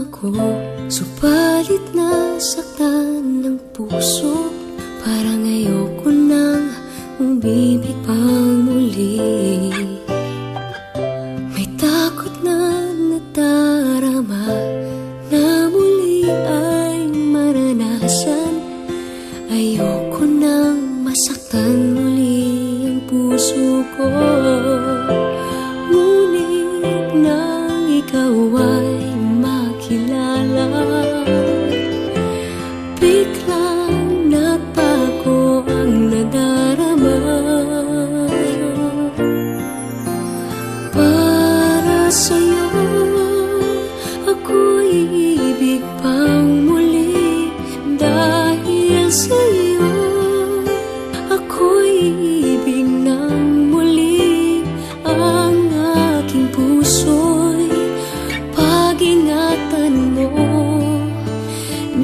ako, subalit nasaktan ng puso. Parang ayoko nang umibig pang muli. May takot na nadarama na muli ay maranasan. Ayoko nang masaktan muli ang puso ko. Ngunit nang ikaw ay makilala, biglang nagbago ang nadarama. Para sa'yo ako'y ibig pang muli. Dahil sa'yo ako'y ibig ng muli. Ang aking puso'y pag-ingatan mo.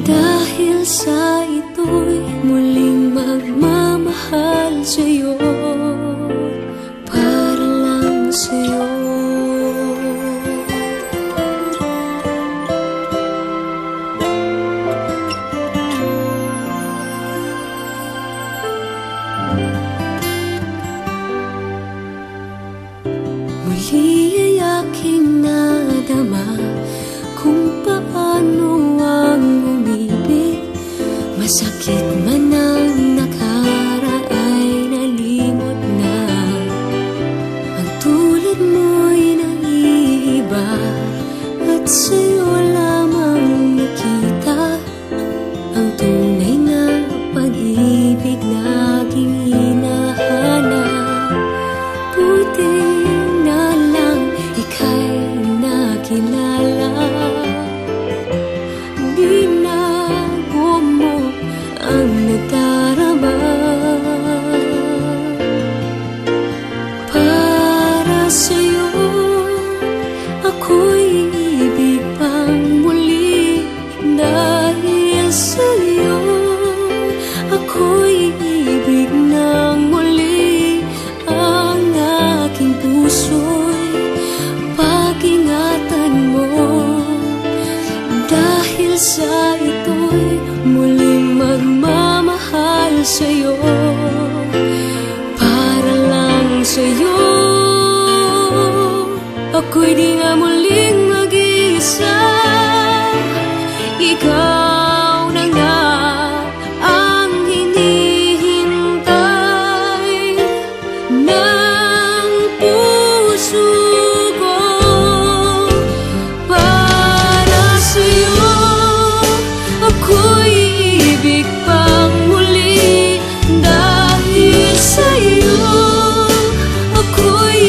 Dahil sa ito'y muling magmamahal sa'yo, para lang sa'yo. Muli ay aking nadama kung paano ang umibig. Masakit man ang nakaraan nalimot na. Ang tulad mo'y naiiba at sa'yo lamang nakita ang tunay na pag-ibig na aking hinahanap. Buti na lang ika'y nakilala. Binago mo ang nadarama. Para sa'yo ako'y ibig pang muli. Dahil sa'yo ako'y ibig ng muli. Ang aking puso'y pag-ingatan mo. Dahil sa ito'y muling magmamahal sa'yo, para lang sa'yo. Ako'y di nga muling mag-iisa. Ikaw na nga ang hinihintay ng puso ko. Para sa'yo ako'y ibig pang muli. Dahil sa'yo ako'y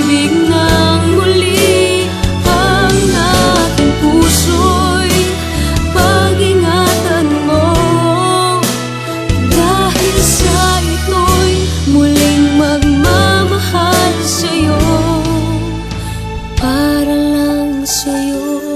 ibig ng muli. Ang aking puso'y pag-ingatan mo. Dahil sa ito'y muling magmamahal sa'yo, para lang sa'yo.